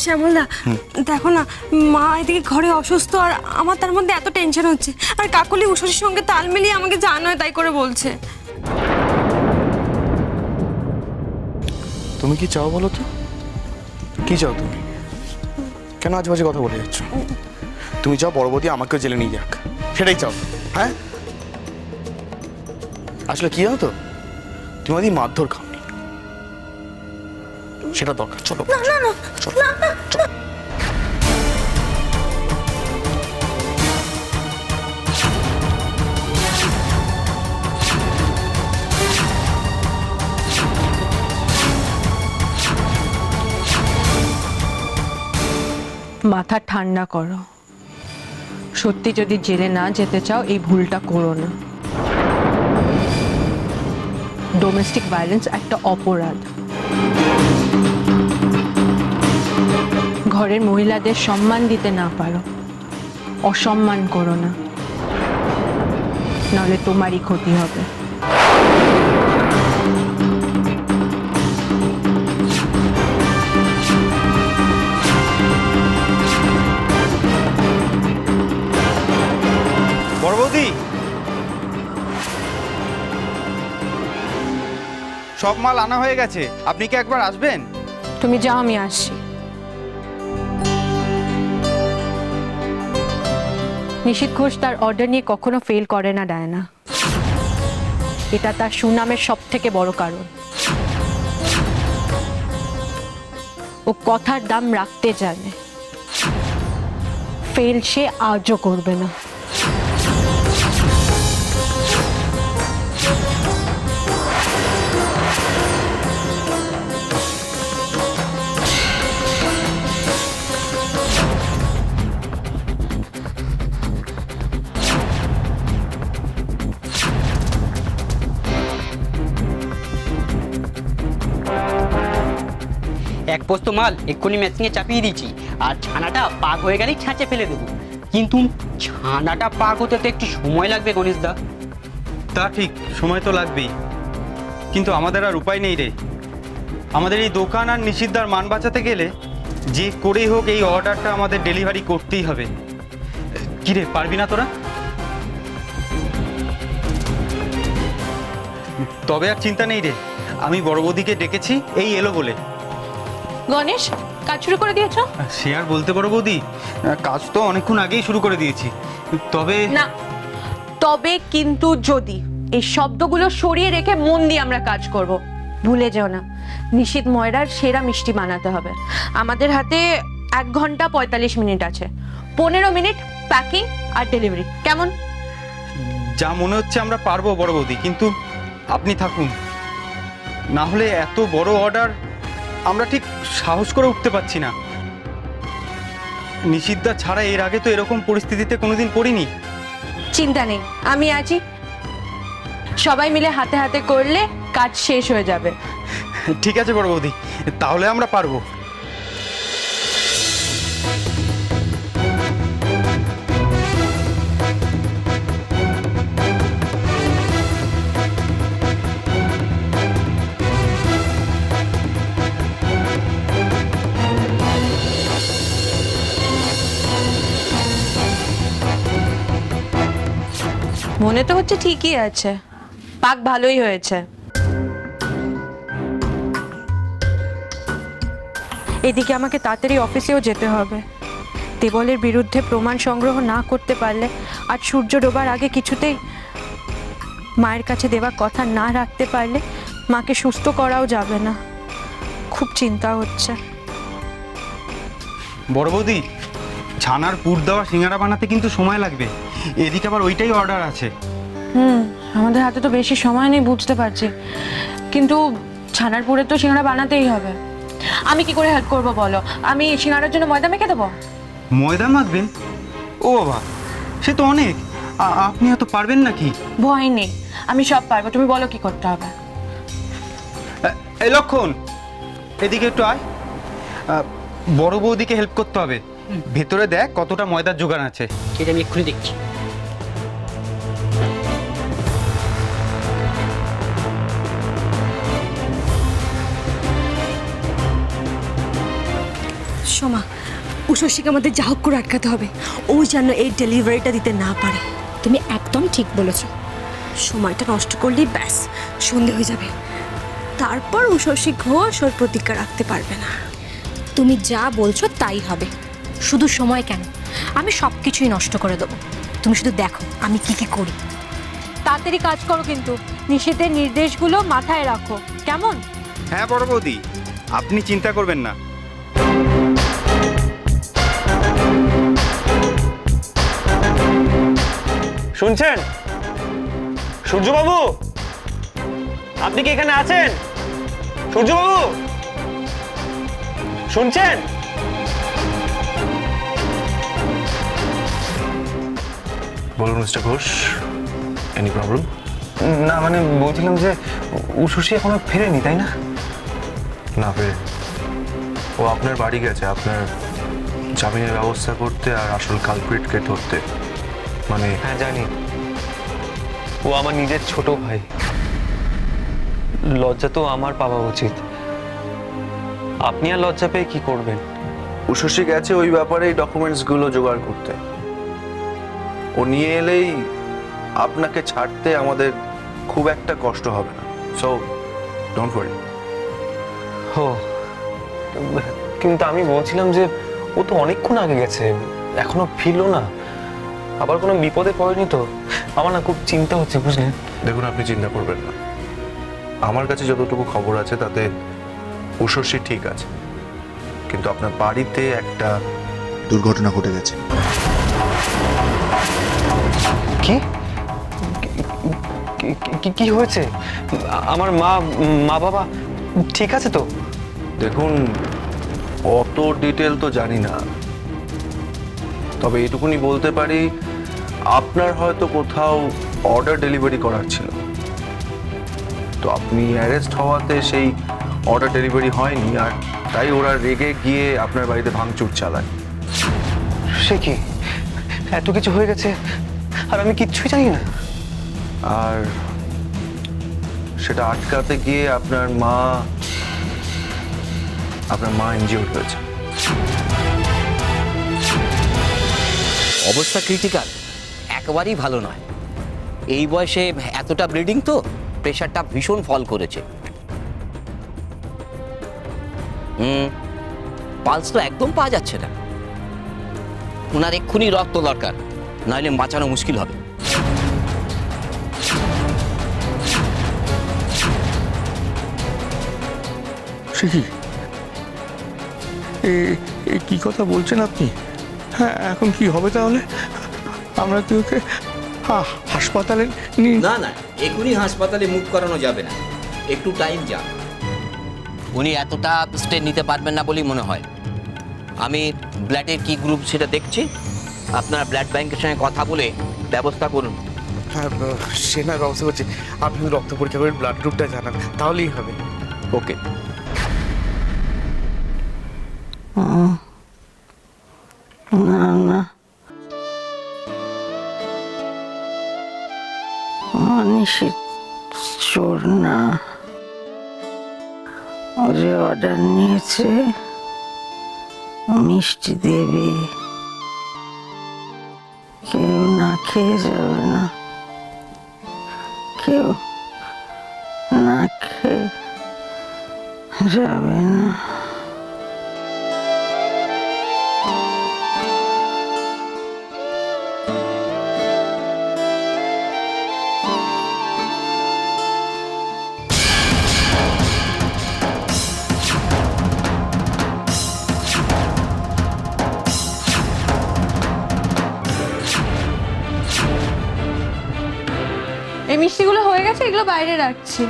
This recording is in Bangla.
শ্যামলদা, দেখো না, মা এদিকে ঘরে অসুস্থ আর আমার তার মধ্যে এত টেনশন হচ্ছে, আর কাকলি উষসীর সঙ্গে তাল মিলিয়ে আমাকে যা নয় তাই করে বলছে। তুমি কি চাও বলো তো? কি চাও তুমি? কেন আজেবাজে কথা বলে যাচ্ছ? তুমি চাও বড় বৌদি আমাকেও জেলে নিয়ে যাক, সেটাই চাও? হ্যাঁ, আসলে কি জানো তো, তুমি ওই মারধর খাওনি, সেটা দরকার। চলো চলো চলো। মাথা ঠান্ডা করো। সত্যি যদি জেলে না যেতে চাও এই ভুলটা করো না। ডোমেস্টিক ভায়োলেন্স একটা অপরাধ। ঘরের মহিলাদের সম্মান দিতে না পারো, অসম্মান করো না, নাহলে তোমারই ক্ষতি হবে। বড় বৌদি, সব মাল আনা হয়ে গেছে, আপনি কি একবার আসবেন? তুমি যাও, আমি আসছি। নিশীথ ঘোষ তার অর্ডার নিয়ে কখনো ফেল করে না ডায়না। এটা তার সুনামের সব থেকে বড় কারণ। ও কথার দাম রাখতে জানে। ফেল সে আজও করবে না। এক পোস্ত মাল এক্ষুনি মেশিনে চাপিয়ে দিচ্ছি, আর ছানাটা পাক হয়ে গেলেই ছাঁচে ফেলে দেবো। কিন্তু ছানাটা পাক হতে তো একটু সময় লাগবে গণেশদা। তা ঠিক, সময় তো লাগবেই, কিন্তু আমাদের আর উপায় নেই রে। আমাদের এই দোকান আর নিষিদ্ধর মান বাঁচাতে গেলে যে করেই হোক এই অর্ডারটা আমাদের ডেলিভারি করতেই হবে। কি রে, পারবি না তোরা? তবে আর চিন্তা নেই রে, আমি বড় বৌদিকে ডেকেছি, এই এলো বলে। গণেশ, কাজ শুরু করে দিয়েছো? সে আর বলতে পারো বৌদি, কাজ তো অনেকক্ষণ আগেই শুরু করে দিয়েছি। তবে না, তবে কিন্তু যদি এই শব্দগুলো সরিয়ে রেখে মন দিয়ে আমরা কাজ করব। ভুলে যেও না, নিশীথ ময়রার সেরা মিষ্টি বানাতে হবে। আমাদের হাতে 1 ঘন্টা 45 মিনিট আছে। 15 মিনিট প্যাকিং আর ডেলিভারি। কেমন? যা মনে হচ্ছে আমরা পারবো বড় বৌদি, কিন্তু আপনি থাকুন, না হলে এত বড় অর্ডার আমরা ঠিক সাহস করে উঠতে পারছি না। নিষিদ্ধা ছাড়া এর আগে তো এরকম পরিস্থিতিতে কোনোদিন পড়িনি। চিন্তা নেই, আমি আছি। সবাই মিলে হাতে হাতে করলে কাজ শেষ হয়ে যাবে। ঠিক আছে বড় বৌদি, তাহলে আমরা পারবো। মনে তো হচ্ছে ঠিকই আছে, পাক ভালোই হয়েছে। এদিকে আমাকে তাড়াতাড়ি অফিসেও যেতে হবে। দেবলের বিরুদ্ধে প্রমাণ সংগ্রহ না করতে পারলে আজ সূর্য ডোবার আগে কিছুতেই মায়ের কাছে দেওয়া কথা না রাখতে পারলে মাকে সুস্থ করাও যাবে না। খুব চিন্তা হচ্ছে। বড় বৌদি, ছানার পুর দেওয়া সিঙ্গারা বানাতে কিন্তু সময় লাগবে, এদিকে আবার ওইটাই অর্ডার আছে। আমাদের হাতে তো বেশি সময় নেই, বুঝতে পারছি, কিন্তু ছানার পুরে তো সিঙ্গারা বানাতেই হবে। আমি কি করে হেল্প করবো বলো? আমি সিঙ্গারার জন্য ময়দা মেখে দেবো? ময়দা মাখবেন? ও বাবা, সে তো অনেক। আপনি এত পারবেন নাকি? ভয় নেই, আমি সব পারবো। তুমি বলো কি করতে হবে। এই লক্ষণ, এদিকে একটু আয়। বড় বৌদিকে হেল্প করতে হবে। ভেতরে দেখ কতটা ময়দার জোগান আছে। সেটা আমি এক্ষুনি দেখছি। সোমা, উষসীকে আমাদের যা হোক করে আটকাতে হবে। ও যেন এই ডেলিভারিটা দিতে না পারে। তুমি একদম ঠিক বলেছ। সময়টা নষ্ট করলেই ব্যাস সন্ধে হয়ে যাবে। তারপর উষসী ঘোষ ওর প্রতিজ্ঞা রাখতে পারবে না। তুমি যা বলছো তাই হবে। শুধু সময় কেন, আমি সব কিছুই নষ্ট করে দেবো। তুমি শুধু দেখো আমি কি কি করি। তাড়াতাড়ি কাজ করো, কিন্তু নিষেধের নির্দেশগুলো মাথায় রাখো, কেমন? হ্যাঁ বড় বৌদি, আপনি চিন্তা করবেন না। শুনছেন সূর্যবাবু? আপনি কি এখানে আছেন সূর্যবাবু? শুনছেন? বলুন মিস্টার ঘোষ, এনি প্রবলেম? না মানে বলছিলাম যে উষসী এখনো ফেরেনি, তাই না? না ফেরে, ও আপনার বাড়ি গেছে আপনার জামিনের ব্যবস্থা করতে আর আসল কালপ্রিটকে ধরতে। মানে হ্যাঁ জানি, ও আমার নিজের ছোট ভাই। লজ্জা তো আমার পাওয়া উচিত। আপনি আর লজ্জা পেয়ে কি করবেন? উষসী গেছে ওই ব্যাপারে ডকুমেন্টসগুলো জোগাড় করতে। ও নিয়ে এলেই আপনাকে ছাড়তে আমাদের খুব একটা কষ্ট হবে না। So don't worry. ও কিন্তু আমি বলছিলাম যে ও তো অনেকক্ষণ আগে গেছে, এখনো ফিরলো না। আবার কোনো বিপদে পড়েনি তো? আমার না খুব চিন্তা হচ্ছে, বুঝলেন? দেখুন, আপনি চিন্তা করবেন না। আমার কাছে যতটুকু খবর আছে তাতে উষসী ঠিক আছে, কিন্তু আপনার বাড়িতে একটা দুর্ঘটনা ঘটে গেছে। কি কি হয়েছে? আমার মা বাবা ঠিক আছে তো? দেখুন, অত ডিটেল তো জানি না, তবে এটুকুনি বলতে পারি আপনার হয়তো কোথাও অর্ডার ডেলিভারি করার ছিল, তো আপনি অ্যারেস্ট হওয়াতে সেই অর্ডার ডেলিভারি হয়নি, আর তাই ওরা রেগে গিয়ে আপনার বাড়িতে ভাঙচুর চালায়। সে কি, এত কিছু হয়ে গেছে আর আমি কিচ্ছুই জানি না? আর সেটা আটকাতে গিয়ে আপনার মা ইনজিওর্ড হয়েছে। অবস্থা ক্রিটিক্যাল, একেবারেই ভালো নয়। এই বয়সে এতটা ব্লিডিং, তো প্রেশারটা ভীষণ ফল করেছে। পালস তো একদম পাওয়া যাচ্ছে না। ওনার এক্ষুনি রক্ত দরকার, নাহলে বাঁচানো মুশকিল হবে। সে কি, কি কথা বলছেন আপনি? হ্যাঁ, এখন কি হবে তাহলে? আমরা কি ওকে হাসপাতালে না না, এখনই হাসপাতালে মুভ করানো যাবে না, একটু টাইম যাক। উনি এতটা স্ট্রেন নিতে পারবেন না বলেই মনে হয়। আমি ব্লাডের কি গ্রুপ সেটা দেখছি, আপনার ব্লাড ব্যাংকের সঙ্গে কথা বলে ব্যবস্থা করুন। হ্যাঁ, সে না ব্যবস্থা করছে। আপনি রক্ত পরীক্ষা করে ব্লাড গ্রুপটা জানান, তাহলেই হবে। ওকে। না না, নিষেধ চোর না। ও যে অর্ডার নিয়েছে মিষ্টি দেবে, কেউ না খেয়ে যাবে না, কেউ না খেয়ে যাবে না। এই মিষ্টিগুলো হয়ে গেছে, এগুলো বাইরে রাখছি।